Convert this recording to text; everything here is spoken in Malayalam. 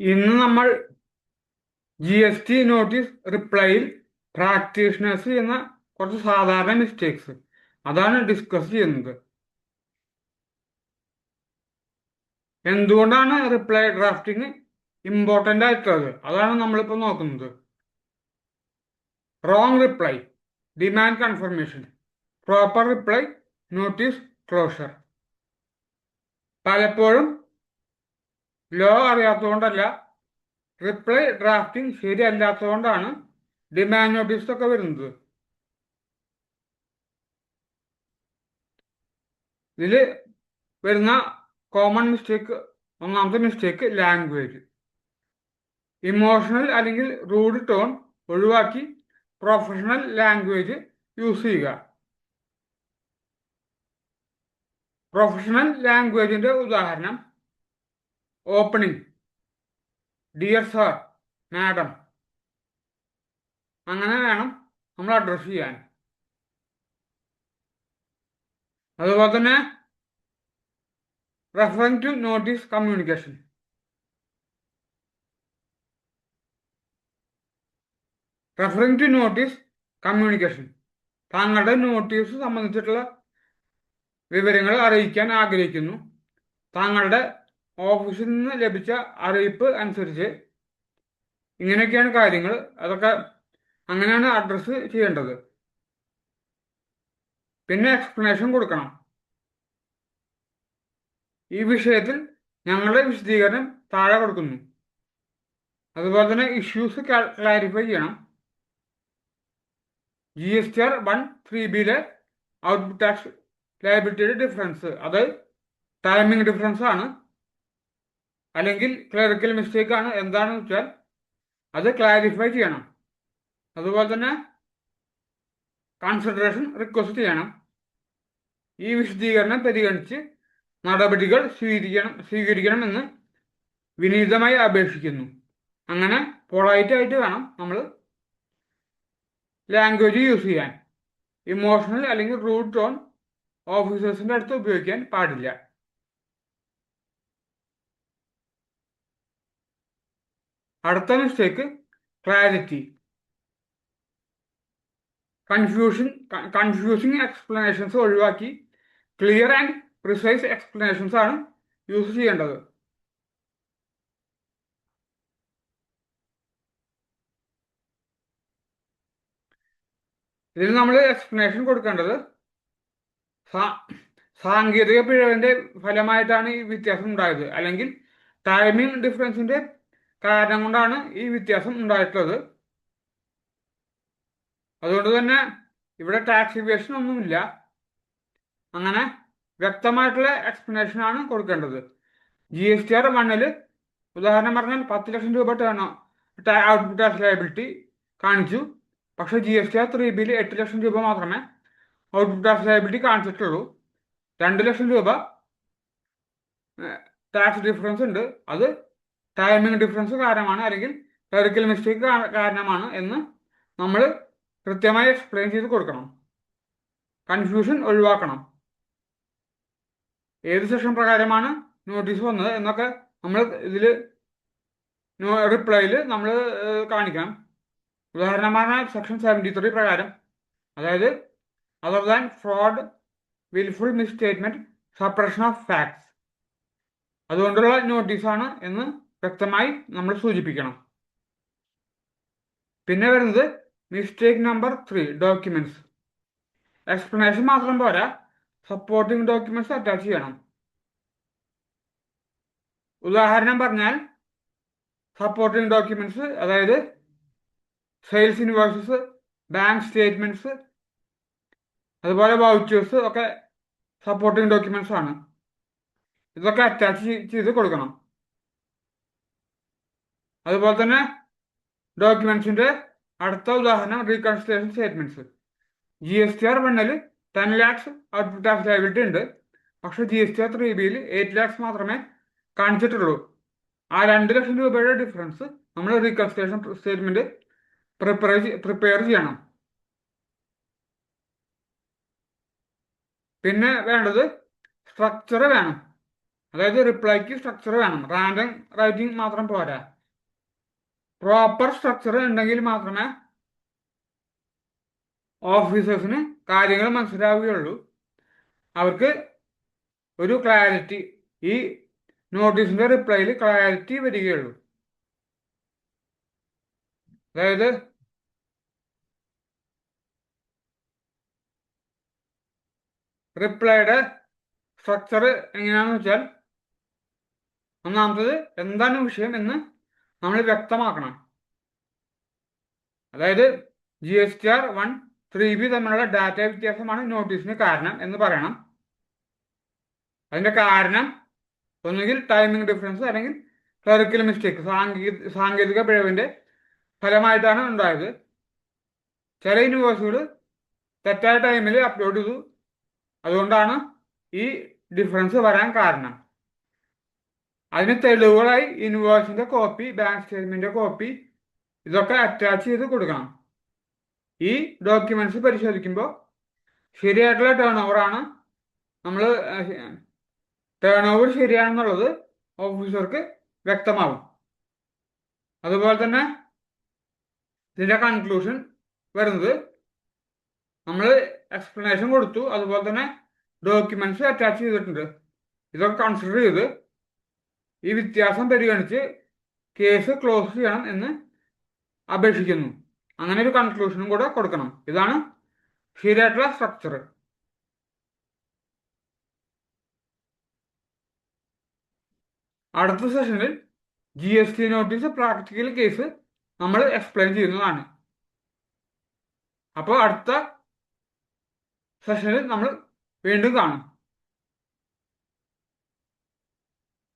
ഇന്ന് നമ്മൾ GST നോട്ടീസ് റിപ്ലൈയിൽ പ്രാക്ടീഷണേഴ്സ് ചെയ്യുന്ന കുറച്ച് സാധാരണ മിസ്റ്റേക്സ് അതാണ് ഡിസ്കസ് ചെയ്യുന്നത്. എന്തുകൊണ്ടാണ് റിപ്ലൈ ഡ്രാഫ്റ്റിംഗ് ഇമ്പോർട്ടൻ്റ് ആയിട്ടുള്ളത് അതാണ് നമ്മളിപ്പോൾ നോക്കുന്നത്. Wrong reply, demand confirmation, proper reply, notice closure. പലപ്പോഴും ലോ അറിയാത്തതുകൊണ്ടല്ല, റിപ്ലൈ ഡ്രാഫ്റ്റിംഗ് ശരിയല്ലാത്തതുകൊണ്ടാണ് ഡിമാൻഡ് നോട്ടീസ് ഒക്കെ വരുന്നത്. ഇതിൽ വരുന്ന കോമൺ മിസ്റ്റേക്ക്, ഒന്നാമത്തെ മിസ്റ്റേക്ക് ലാംഗ്വേജ്. ഇമോഷണൽ അല്ലെങ്കിൽ റൂഡ് ടോൺ ഒഴിവാക്കി പ്രൊഫഷണൽ ലാംഗ്വേജ് യൂസ് ചെയ്യുക. പ്രൊഫഷണൽ ലാംഗ്വേജിന്റെ ഉദാഹരണം ഓപ്പണിംഗ്, ഡിയർ സാർ, മാഡം, അങ്ങനെ വേണം നമ്മൾ അഡ്രസ് ചെയ്യാൻ. അതുപോലെ തന്നെ referring to notice communication. Referring to notice communication, താങ്കളുടെ നോട്ടീസ് സംബന്ധിച്ചിട്ടുള്ള വിവരങ്ങൾ അറിയിക്കാൻ ആഗ്രഹിക്കുന്നു. താങ്കളുടെ ഓഫീസിൽ നിന്ന് ലഭിച്ച അറിയിപ്പ് അനുസരിച്ച് ഇങ്ങനെയൊക്കെയാണ് കാര്യങ്ങൾ, അതൊക്കെ അങ്ങനെയാണ് അഡ്രസ്സ് ചെയ്യേണ്ടത്. പിന്നെ എക്സ്പ്ലനേഷൻ കൊടുക്കണം. ഈ വിഷയത്തിൽ ഞങ്ങളുടെ വിശദീകരണം താഴെ കൊടുക്കുന്നു. അതുപോലെ തന്നെ ഇഷ്യൂസ് ക്ലാരിഫൈ ചെയ്യണം. GSTR 1(3)(b)യിലെ ഔട്ട്പുട്ട് ടാക്സ് ലയബിലിറ്റിയുടെ ഡിഫറൻസ്, അത് ടൈമിംഗ് ഡിഫറൻസ് ആണ് അല്ലെങ്കിൽ ക്ലറിക്കൽ മിസ്റ്റേക്ക് ആണ്, എന്താണെന്ന് വെച്ചാൽ അത് ക്ലാരിഫൈ ചെയ്യണം. അതുപോലെ തന്നെ കൺസിഡറേഷൻ റിക്വസ്റ്റ് ചെയ്യണം. ഈ വിശദീകരണം പരിഗണിച്ച് നടപടികൾ സ്വീകരിക്കണമെന്ന് വിനീതമായി അപേക്ഷിക്കുന്നു. അങ്ങനെ പൊളൈറ്റായിട്ട് വേണം നമ്മൾ ലാംഗ്വേജ് യൂസ് ചെയ്യാൻ. ഇമോഷണൽ അല്ലെങ്കിൽ റൂഡ് ടോൺ ഓഫീസേഴ്സിന്റെ അടുത്ത് ഉപയോഗിക്കാൻ പാടില്ല. അടുത്ത മിസ്റ്റേക്ക് ക്ലാരിറ്റി. കൺഫ്യൂസിങ് എക്സ്പ്ലനേഷൻസ് ഒഴിവാക്കി ക്ലിയർ ആൻഡ് പ്രിസൈസ് എക്സ്പ്ലനേഷൻസ് ആണ് യൂസ് ചെയ്യേണ്ടത്. ഇതിന് നമ്മൾ എക്സ്പ്ലനേഷൻ കൊടുക്കേണ്ടത് സാങ്കേതിക പിഴവിന്റെ ഫലമായിട്ടാണ് ഈ വ്യത്യാസം ഉണ്ടായത്, അല്ലെങ്കിൽ ടൈമിംഗ് ഡിഫറൻസിന്റെ കാരണം കൊണ്ടാണ് ഈ വ്യത്യാസം ഉണ്ടായിട്ടുള്ളത്. അതുകൊണ്ട് തന്നെ ഇവിടെ ടാക്സ് ഇവേഷൻ ഒന്നുമില്ല. അങ്ങനെ വ്യക്തമായിട്ടുള്ള എക്സ്പ്ലനേഷൻ ആണ് കൊടുക്കേണ്ടത്. GSTR 1 ഉദാഹരണം പറഞ്ഞാൽ 10 ലക്ഷം രൂപ ഔട്ട്പുട്ട് ടാക്സ് ലയബിലിറ്റി കാണിച്ചു. പക്ഷേ GSTR 3(b)യിൽ 8 ലക്ഷം രൂപ മാത്രമേ ഔട്ട്പുട്ട് ടാക്സ് ലയബിലിറ്റി കാണിച്ചിട്ടുള്ളൂ. 2 ലക്ഷം രൂപ ടാക്സ് ഡിഫറൻസ് ഉണ്ട്. അത് ടൈമിംഗ് ഡിഫറൻസ് കാരണമാണ് അല്ലെങ്കിൽ ക്ലറിക്കൽ മിസ്റ്റേക്ക് കാരണമാണ് എന്ന് നമ്മൾ കൃത്യമായി എക്സ്പ്ലെയിൻ ചെയ്ത് കൊടുക്കണം. കൺഫ്യൂഷൻ ഒഴിവാക്കണം. ഏത് സെക്ഷൻ പ്രകാരമാണ് നോട്ടീസ് വന്നത് എന്നൊക്കെ നമ്മൾ ഇതിൽ റിപ്ലൈയിൽ നമ്മൾ കാണിക്കണം. ഉദാഹരണമാണ് സെക്ഷൻ 73 പ്രകാരം, അതായത് other than fraud, wilful misstatement, suppression of facts, അതുകൊണ്ടുള്ള നോട്ടീസാണ് എന്ന് വ്യക്തമായി നമ്മൾ സൂചിപ്പിക്കണം. പിന്നെ വരുന്നത് മിസ്റ്റേക്ക് നമ്പർ 3, ഡോക്യുമെന്റ്സ്. എക്സ്പ്ലനേഷൻ മാത്രം പോരാ, സപ്പോർട്ടിംഗ് ഡോക്യുമെന്റ്സ് അറ്റാച്ച് ചെയ്യണം. ഉദാഹരണം പറഞ്ഞാൽ സപ്പോർട്ടിംഗ് ഡോക്യുമെന്റ്സ്, അതായത് സെയിൽസ് ഇൻവോയ്സസ്, ബാങ്ക് സ്റ്റേറ്റ്മെന്റ്സ്, അതുപോലെ വൗച്ചേഴ്സ് ഒക്കെ സപ്പോർട്ടിംഗ് ഡോക്യുമെന്റ്സ് ആണ്. ഇതൊക്കെ അറ്റാച്ച് ചെയ്ത് കൊടുക്കണം. അതുപോലെ തന്നെ ഡോക്യുമെന്റ്സിന്റെ അടുത്ത ഉദാഹരണം reconciliation statements. GSTR 1 10 lakhs output tax liability ഉണ്ട്. പക്ഷെ GSTR 3(b)യിൽ 8 lakhs മാത്രമേ കാണിച്ചിട്ടുള്ളൂ. ആ 2 ലക്ഷം രൂപയുടെ ഡിഫറൻസ് നമ്മൾ റീകൺസിലേഷൻ സ്റ്റേറ്റ്മെന്റ് പ്രിപ്പയർ ചെയ്യണം. പിന്നെ വേണ്ടത് സ്ട്രക്ചർ വേണം. അതായത് റിപ്ലൈക്ക് സ്ട്രക്ചർ വേണം, റാൻഡം റൈറ്റിംഗ് മാത്രം പോരാ. പ്രോപ്പർ സ്ട്രക്ചർ ഉണ്ടെങ്കിൽ മാത്രമേ ഓഫീസേഴ്സിന് കാര്യങ്ങൾ മനസ്സിലാവുകയുള്ളൂ. അവർക്ക് ഒരു ക്ലാരിറ്റി, ഈ നോട്ടീസിന്റെ റിപ്ലൈയിൽ ക്ലാരിറ്റി വരികയുള്ളൂ. അതായത് റിപ്ലൈയുടെ സ്ട്രക്ചർ എങ്ങനെയാണെന്ന് വെച്ചാൽ, ഒന്നാമത്തത് എന്താണ് വിഷയം എന്ന് നമ്മൾ വ്യക്തമാക്കണം. അതായത് GSTR 1, 3B തമ്മിലുള്ള ഡാറ്റ വ്യത്യാസമാണ് നോട്ടീസിന് കാരണം എന്ന് പറയണം. അതിന്റെ കാരണം ഒന്നുകിൽ ടൈമിംഗ് ഡിഫറൻസ് അല്ലെങ്കിൽ ക്ലറിക്കൽ മിസ്റ്റേക്ക്, സാങ്കേതിക പിഴവിന്റെ ഫലമായിട്ടാണ് ഉണ്ടായത്. ചില യൂണിവേഴ്സുകൾ തെറ്റായ ടൈമിൽ അപ്ലോഡ് ചെയ്തു, അതുകൊണ്ടാണ് ഈ ഡിഫറൻസ് വരാൻ കാരണം. അതിന് തെളിവുകളായി ഇൻവോയ്സിന്റെ കോപ്പി, ബാങ്ക് സ്റ്റേറ്റ്മെന്റ് കോപ്പി, ഇതൊക്കെ അറ്റാച്ച് ചെയ്ത് കൊടുക്കണം. ഈ ഡോക്യുമെന്റ്സ് പരിശോധിക്കുമ്പോൾ ശരിയായിട്ടുള്ള ടേൺ ഓവറാണ്, നമ്മൾ ടേൺ ഓവർ ശരിയാണെന്നുള്ളത് ഓഫീസർക്ക് വ്യക്തമാവും. അതുപോലെ തന്നെ ഇതിന്റെ കൺക്ലൂഷൻ വരുന്നത്, നമ്മൾ എക്സ്പ്ലനേഷൻ കൊടുത്തു, അതുപോലെ തന്നെ ഡോക്യുമെന്റ്സ് അറ്റാച്ച് ചെയ്തിട്ടുണ്ട്, ഇതൊക്കെ കൺസിഡർ ചെയ്ത് ഈ വ്യത്യാസം പരിഗണിച്ച് കേസ് ക്ലോസ് ചെയ്യണം എന്ന് അപേക്ഷിക്കുന്നു. അങ്ങനെ ഒരു കൺക്ലൂഷനും കൂടെ കൊടുക്കണം. ഇതാണ് ശരിയായിട്ടുള്ള സ്ട്രക്ചർ. അടുത്ത സെഷനിൽ GST നോട്ടീസ് പ്രാക്ടിക്കൽ കേസ് നമ്മൾ എക്സ്പ്ലെയിൻ ചെയ്യുന്നതാണ്. അപ്പോൾ അടുത്ത സെഷനിൽ നമ്മൾ വീണ്ടും കാണും.